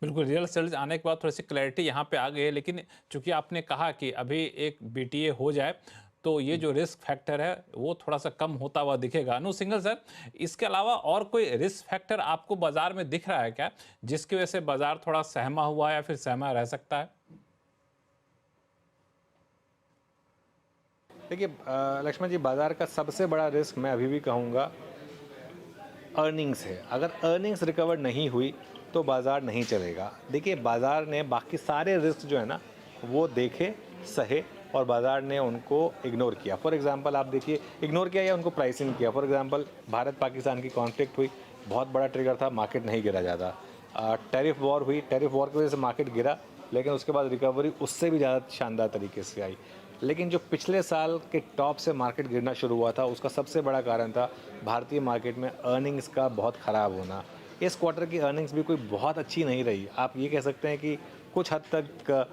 बिल्कुल, real result आने के बाद थोड़ी-सी क्लैरिटी यहाँ पे आ गई है, लेकिन चूँकि आपने कहा कि अभी एक बीटीए हो जाए, तो ये जो रिस्क फैक्टर है, वो थोड़ा-सा कम होता हुआ दिखेगा। अनु सिंघल सर, इसके अलावा और कोई रिस्क फैक्टर आपको बाज़ार में दिख रहा है क्या, जिसकी वजह से बाज़ार थोड़ा सहमा हुआ है या फिर सहमा रह सकता है? देखिए लक्ष्मण जी, बाज़ार का सबसे बड़ा रिस्क मैं अभी भी कहूँगा अर्निंग्स है। अगर अर्निंग्स रिकवर नहीं हुई तो बाज़ार नहीं चलेगा। देखिए बाज़ार ने बाकी सारे रिस्क जो है ना वो देखे, सहे और बाज़ार ने उनको इग्नोर किया। फॉर एग्जांपल आप देखिए, इग्नोर किया या उनको प्राइसिंग किया। फॉर एग्जांपल भारत पाकिस्तान की कॉन्फ्लिक्ट हुई, बहुत बड़ा ट्रिगर था, मार्केट नहीं गिरा ज़्यादा। टैरिफ वॉर हुई, टैरिफ वॉर की वजह से मार्केट गिरा, लेकिन उसके बाद रिकवरी उससे भी ज़्यादा शानदार तरीके से आई। लेकिन जो पिछले साल के टॉप से मार्केट गिरना शुरू हुआ था, उसका सबसे बड़ा कारण था भारतीय मार्केट में अर्निंग्स का बहुत ख़राब होना। इस क्वार्टर की अर्निंग्स भी कोई बहुत अच्छी नहीं रही। आप ये कह सकते हैं कि कुछ हद तक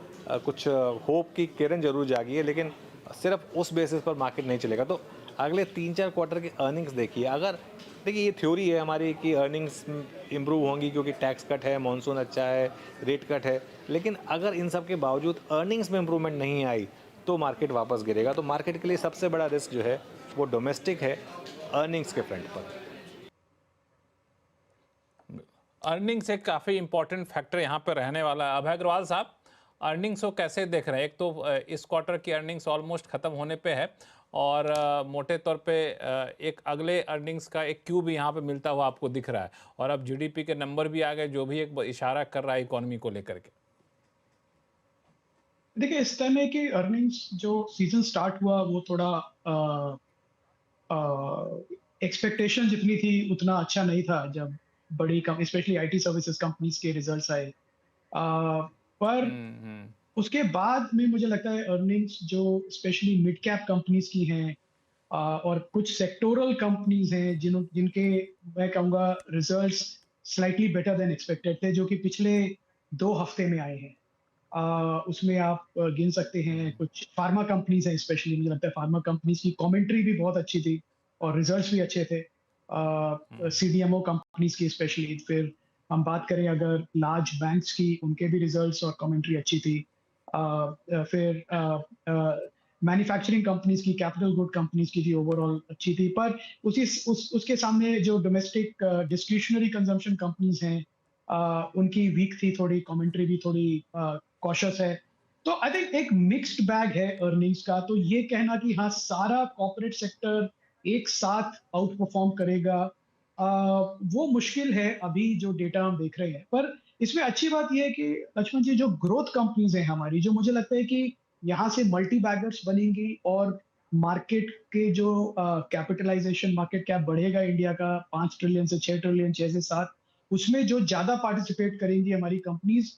कुछ होप की किरण ज़रूर जागी है, लेकिन सिर्फ उस बेसिस पर मार्केट नहीं चलेगा। तो अगले 3-4 क्वार्टर की अर्निंग्स देखिए। अगर देखिए ये थ्योरी है हमारी कि अर्निंग्स इम्प्रूव होंगी क्योंकि टैक्स कट है, मॉनसून अच्छा है, रेट कट है, लेकिन अगर इन सब के बावजूद अर्निंग्स में इम्प्रूवमेंट नहीं आई तो मार्केट वापस गिरेगा। तो मार्केट के लिए सबसे बड़ा रिस्क जो है वो डोमेस्टिक है, अर्निंग्स के फ्रंट पर। अर्निंग्स एक काफ़ी इंपॉर्टेंट फैक्टर यहाँ पे रहने वाला है। अभय अग्रवाल साहब, अर्निंग्स को कैसे देख रहे हैं? एक तो इस क्वार्टर की अर्निंग्स ऑलमोस्ट खत्म होने पे है और मोटे तौर पे एक अगले अर्निंग्स का एक क्यू भी यहाँ पे मिलता हुआ आपको दिख रहा है और अब जीडीपी के नंबर भी आ गए, जो भी एक इशारा कर रहा है इकोनॉमी को लेकर के। देखिए, इस समय की अर्निंग्स जो सीजन स्टार्ट हुआ वो थोड़ा एक्सपेक्टेशन जितनी थी उतना अच्छा नहीं था। जब बड़ी कम स्पेशली आईटी सर्विसेज कंपनीज के रिजल्ट्स आए, पर उसके बाद में मुझे लगता है अर्निंग्स जो स्पेशली मिड कैप कंपनीज की हैं और कुछ सेक्टोरल कंपनीज हैं जिनके मैं कहूँगा results slightly better than expected थे, जो कि पिछले 2 हफ्ते में आए हैं। उसमें आप गिन सकते हैं कुछ फार्मा कंपनीज हैं, स्पेशली मुझे लगता है फार्मा कंपनीज की कमेंट्री भी बहुत अच्छी थी और रिजल्ट्स भी अच्छे थे। सीडीएमओ कंपनीज की स्पेशली, फिर हम बात करें अगर लार्ज बैंक्स की, उनके भी रिजल्ट्स और कमेंट्री अच्छी थी। फिर मैन्युफैक्चरिंग कंपनीज की, कैपिटल गुड कंपनीज की भी ओवरऑल अच्छी थी। पर उसके सामने जो डोमेस्टिक डिस्क्रिशनरी कंजम्पशन कंपनीज हैं उनकी वीक थी, थोड़ी कमेंट्री भी थोड़ी कॉशियस है। तो आई थिंक एक मिक्स्ड बैग है अर्निंग्स का। तो ये कहना कि हाँ सारा कॉर्पोरेट सेक्टर एक साथ आउट परफॉर्म करेगा, वो मुश्किल है अभी जो डेटा हम देख रहे हैं। पर इसमें अच्छी बात यह है कि लक्ष्मण जी, जो ग्रोथ कंपनीज है हमारी, जो मुझे लगता है कि यहाँ से मल्टी बैगर्स बनेंगी और मार्केट के जो कैपिटलाइजेशन, मार्केट कैप बढ़ेगा इंडिया का 5 ट्रिलियन से 6 ट्रिलियन, 6 से 7, उसमें जो ज्यादा पार्टिसिपेट करेंगी हमारी कंपनीज,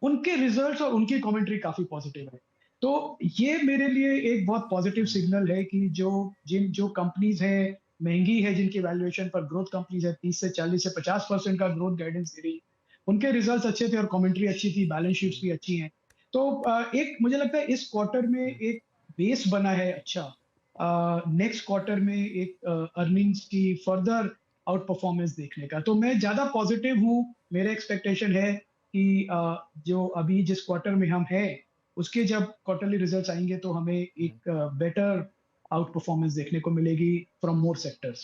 उनके रिजल्ट्स और उनकी कमेंट्री काफी पॉजिटिव है। तो ये मेरे लिए एक बहुत पॉजिटिव सिग्नल है कि जो कंपनीज है महंगी है, जिनकी वैल्यूएशन पर ग्रोथ कंपनीज है 30 से 40 से 50% का ग्रोथ गाइडेंस दे रही, उनके रिजल्ट्स अच्छे थे और कमेंट्री अच्छी थी, बैलेंस शीट्स भी अच्छी हैं। तो एक मुझे लगता है इस क्वार्टर में एक बेस बना है अच्छा, नेक्स्ट क्वार्टर में एक अर्निंग्स की फर्दर आउट परफॉर्मेंस देखने का। तो मैं ज्यादा पॉजिटिव हूँ। मेरा एक्सपेक्टेशन है कि जो अभी जिस क्वार्टर में हम हैं उसके जब क्वार्टरली रिजल्ट्स आएंगे तो हमें एक बेटर आउट परफॉर्मेंस देखने को मिलेगी from more sectors.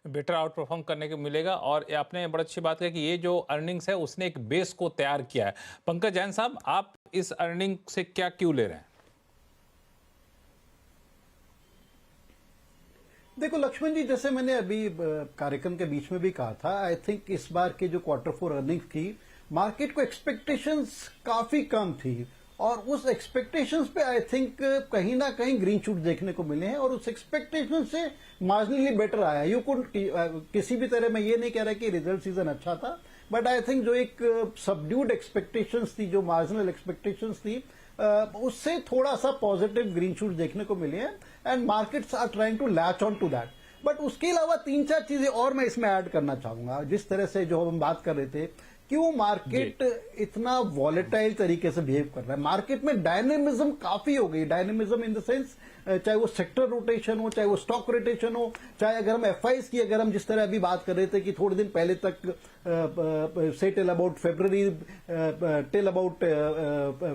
Better out perform करने को मिलेगा और ये आपने बड़ी अच्छी बात कही कि ये जो अर्निंग्स है उसने एक बेस को तैयार किया है। पंकज जैन साहब, आप इस अर्निंग से क्या क्यों ले रहे हैं? देखो लक्ष्मण जी, जैसे मैंने अभी कार्यक्रम के बीच में भी कहा था, आई थिंक इस बार के जो Q4 अर्निंग्स की मार्केट को एक्सपेक्टेशंस काफी कम थी और उस एक्सपेक्टेशंस पे आई थिंक कहीं ना कहीं ग्रीन शूट देखने को मिले हैं और उस एक्सपेक्टेशन से मार्जिनली बेटर आया। यू कुड किसी भी तरह मैं ये नहीं कह रहा कि रिजल्ट सीजन अच्छा था, बट आई थिंक जो एक सबड्यूड एक्सपेक्टेशंस थी, जो मार्जिनल एक्सपेक्टेशंस थी, उससे थोड़ा सा पॉजिटिव ग्रीन शूट देखने को मिले हैं and markets are trying to latch on to that. But उसके अलावा 3-4 चीजें और मैं इसमें ऐड करना चाहूंगा। जिस तरह से जो हम बात कर रहे थे क्यों मार्केट इतना वॉलेटाइल तरीके से बिहेव कर रहा है। मार्केट में डायनेमिज्म काफी हो गई, डायनेमिज्म इन द सेंस चाहे वो सेक्टर रोटेशन हो, चाहे वो स्टॉक रोटेशन हो, चाहे अगर हम एफआईज की अगर हम जिस तरह अभी बात कर रहे थे कि थोड़े दिन पहले तक से till about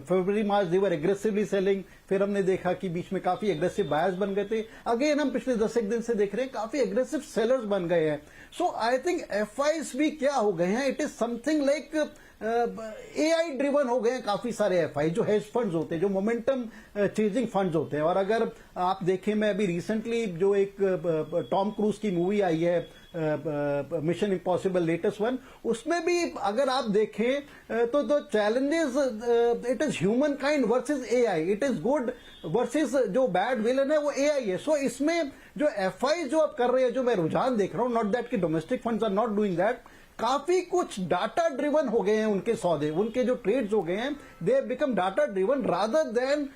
February March they were aggressively selling, फिर हमने देखा कि बीच में काफी एग्रेसिव बायर्स बन गए थे। अगेन हम पिछले 10 एक दिन से देख रहे हैं काफी एग्रेसिव सेलर्स बन गए हैं। सो आई थिंक एफआईज भी क्या हो गए हैं, it is something like AI driven हो गए हैं काफी सारे एफआई जो हेज फंड्स होते हैं, जो मोमेंटम चेजिंग फंड्स होते हैं। और अगर आप देखें, मैं अभी रिसेंटली जो एक टॉम क्रूज की मूवी आई है मिशन इम्पॉसिबल लेटेस्ट वन, उसमें भी अगर आप देखें तो the challenges it is human kind versus AI, it is good versus जो बैड विलन है वो एआई है। सो इसमें जो एफआई जो आप कर रहे हैं, जो मैं रुझान देख रहा हूं, नॉट दैट कि domestic funds are not doing that, काफी कुछ डाटा ड्रिवन हो गए हैं उनके सौदे, उनके जो ट्रेड्स हो गए हैं, they have become data driven rather than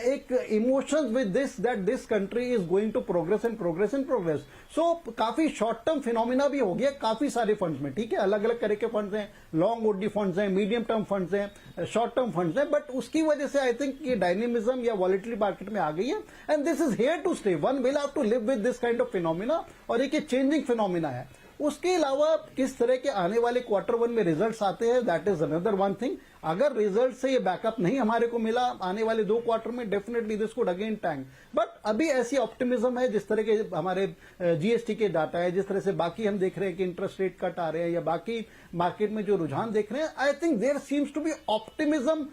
एक emotions with this that this country is going to progress and progress and progress. So काफी शॉर्ट टर्म फिनोमिना भी हो गया काफी सारे फंड्स में, ठीक है, अलग अलग तरह के फंड्स हैं, लॉन्ग ओडी फंड्स हैं, मीडियम टर्म फंड्स हैं, शॉर्ट टर्म फंड्स हैं, बट उसकी वजह से आई थिंक ये डायनेमिज्म या वॉलेटिलिटी मार्केट में आ गई है and this is here to stay. One will have to live with this kind of phenomena, और एक चेंजिंग फिनोमिना है। उसके अलावा किस तरह के आने वाले क्वार्टर वन में रिजल्ट्स आते हैं, that is another one thing. अगर रिजल्ट से ये बैकअप नहीं हमारे को मिला आने वाले 2 क्वार्टर में, definitely this could again tank. But अभी ऐसी ऑप्टिमिज्म है, जिस तरह के हमारे जीएसटी के डाटा है, जिस तरह से बाकी हम देख रहे हैं कि इंटरेस्ट रेट कट आ रहे हैं या बाकी मार्केट में जो रुझान देख रहे हैं, I think there seems to be optimism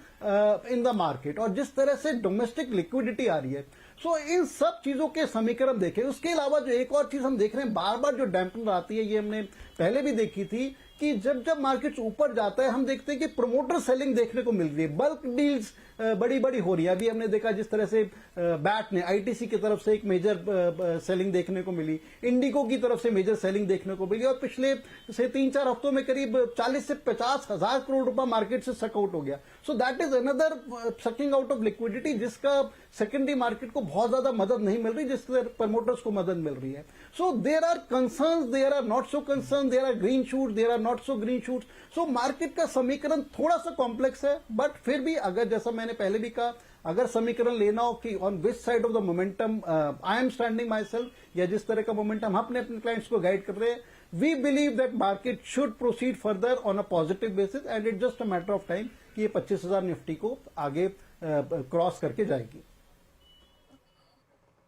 in the market. और जिस तरह से डोमेस्टिक लिक्विडिटी आ रही है, सो इन सब चीजों के समीकरण देखें। उसके अलावा जो एक और चीज हम देख रहे हैं, बार बार जो डैम्पनर आती है, ये हमने पहले भी देखी थी कि जब जब मार्केट ऊपर जाता है हम देखते हैं कि प्रोमोटर सेलिंग देखने को मिल रही है, बल्क डील्स बड़ी बड़ी हो रही है। अभी हमने देखा जिस तरह से बैट ने आईटीसी की तरफ से एक मेजर सेलिंग देखने को मिली, इंडिगो की तरफ से मेजर सेलिंग देखने को मिली, और पिछले से 3-4 हफ्तों में करीब 40 से 50 हजार करोड़ रुपया मार्केट से सक आउट हो गया। So that is another sucking out of liquidity, जिसका सेकेंडरी मार्केट को बहुत ज्यादा मदद नहीं मिल रही, जिससे प्रमोटर्स को मदद मिल रही है। So there are concerns, there are not so concern, there are green shoots, there are not so green shoots. So market का समीकरण थोड़ा सा कॉम्प्लेक्स है, बट फिर भी अगर जैसा मैंने पहले भी कहा, अगर समीकरण लेना हो कि on which side of the momentum I am standing my self, या जिस तरह का मोमेंटम हम अपने क्लाइंट्स को गाइड कर रहे हैं, we believe that market should proceed further on a positive basis and it just a matter of time कि ये 25,000 निफ्टी को आगे क्रॉस करके जाएगी।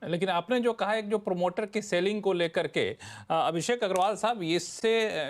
लेकिन आपने जो कहा, एक जो प्रोमोटर की सेलिंग को लेकर के, अभिषेक अग्रवाल साहब, इससे